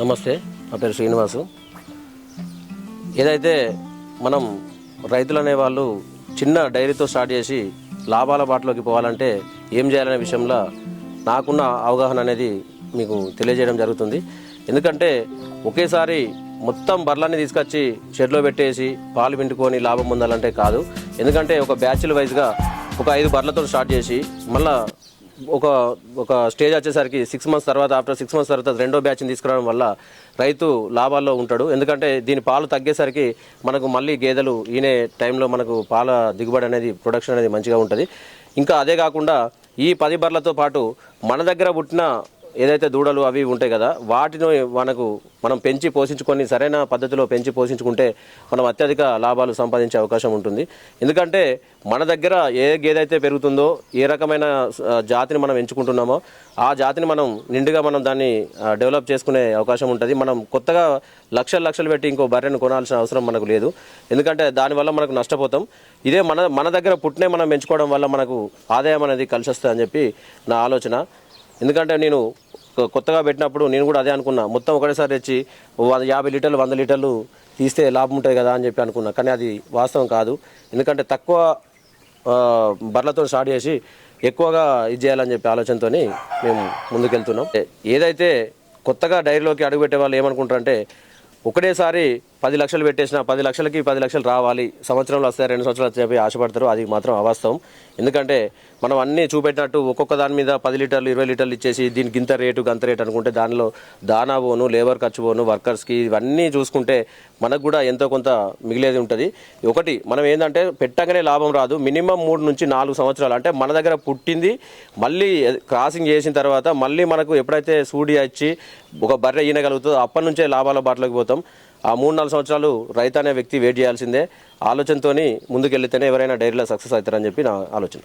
నమస్తే, నా పేరు శ్రీనివాసు. ఏదైతే మనం రైతులు అనేవాళ్ళు చిన్న డైరీతో స్టార్ట్ చేసి లాభాల బాటలోకి పోవాలంటే ఏం చేయాలనే విషయంలో నాకున్న అవగాహన అనేది మీకు తెలియజేయడం జరుగుతుంది. ఎందుకంటే ఒకేసారి మొత్తం బర్లన్నీ తీసుకొచ్చి షెడ్లో పెట్టేసి పాలు పిండుకొని లాభం పొందాలంటే కాదు. ఎందుకంటే ఒక బ్యాచ్ల వైజ్గా ఒక 5 బర్లతో స్టార్ట్ చేసి మళ్ళీ ఒక స్టేజ్ వచ్చేసరికి 6 months తర్వాత ఆఫ్టర్ 6 months తర్వాత రెండో బ్యాచ్ని తీసుకురావడం వల్ల రైతు లాభాల్లో ఉంటాడు. ఎందుకంటే దీని పాలు తగ్గేసరికి మనకు మళ్ళీ గేదెలు ఈనే టైంలో మనకు పాల దిగుబడి అనేది ప్రొడక్షన్ అనేది మంచిగా ఉంటుంది. ఇంకా అదే కాకుండా ఈ 10 బర్లతో పాటు మన దగ్గర పుట్టిన ఏదైతే దూడలు అవి ఉంటాయి కదా, వాటిని మనం పెంచి పోషించుకొని సరైన పద్ధతిలో పెంచి పోషించుకుంటే మనం అత్యధిక లాభాలు సంపాదించే అవకాశం ఉంటుంది. ఎందుకంటే మన దగ్గర ఏ గేదె అయితే పెరుగుతుందో, ఏ రకమైన జాతిని మనం ఎంచుకుంటున్నామో ఆ జాతిని మనం నిండుగా మనం దాన్ని డెవలప్ చేసుకునే అవకాశం ఉంటుంది. మనం కొత్తగా లక్షలు పెట్టి ఇంకో బర్రెను కొనాల్సిన అవసరం మనకు లేదు. ఎందుకంటే దానివల్ల మనకు నష్టపోతాం. ఇదే మన దగ్గర పుట్టినే మనం పెంచుకోవడం వల్ల మనకు ఆదాయం అనేది కలిసి వస్తుంది అని చెప్పి నా ఆలోచన. ఎందుకంటే నేను కొత్తగా పెట్టినప్పుడు నేను కూడా అదే అనుకున్నా, మొత్తం ఒకటేసారి తెచ్చి 50 లీటర్లు 100 లీటర్లు తీస్తే లాభం ఉంటుంది కదా అని చెప్పి అనుకున్నా. కానీ అది వాస్తవం కాదు. ఎందుకంటే తక్కువ బర్లతో స్టార్ట్ చేసి ఎక్కువగా ఇది చేయాలని చెప్పి ఆలోచనతో మేము ముందుకెళ్తున్నాం. ఏదైతే కొత్తగా డైరీలోకి అడుగుపెట్టే వాళ్ళు ఏమనుకుంటారంటే ఒకటేసారి 10 లక్షలు పెట్టేసిన 10 లక్షలకి 10 లక్షలు రావాలి, సంవత్సరంలో వస్తాయి 2 సంవత్సరాలు చెప్పి ఆశపడతారు. అది మాత్రం అవాస్తవం. ఎందుకంటే మనం అన్నీ చూపెట్టినట్టు ఒక్కొక్క దాని మీద 10 లీటర్లు 20 లీటర్లు ఇచ్చేసి దీనికి ఇంత రేటు అనుకుంటే దానిలో దానా పోను, లేబర్ ఖర్చు పోను, వర్కర్స్కి ఇవన్నీ చూసుకుంటే మనకు కూడా ఎంతో కొంత మిగిలేది ఉంటుంది. ఒకటి మనం ఏంటంటే పెట్టగానే లాభం రాదు. మినిమం 3 నుంచి 4 సంవత్సరాలు అంటే మన దగ్గర పుట్టింది మళ్ళీ క్రాసింగ్ చేసిన తర్వాత మళ్ళీ మనకు ఎప్పుడైతే సూడి వచ్చి ఒక బర్రె ఈనగలుగుతుందో అప్పటి నుంచే లాభాల బాటలోకి పోతాం. ఆ 3-4 సంవత్సరాలు రైతు అనే వ్యక్తి వెయిట్ చేయాల్సిందే. ఆలోచనతో ముందుకెళ్తేనే ఎవరైనా డైరీలో సక్సెస్ అవుతారని చెప్పి నా ఆలోచన.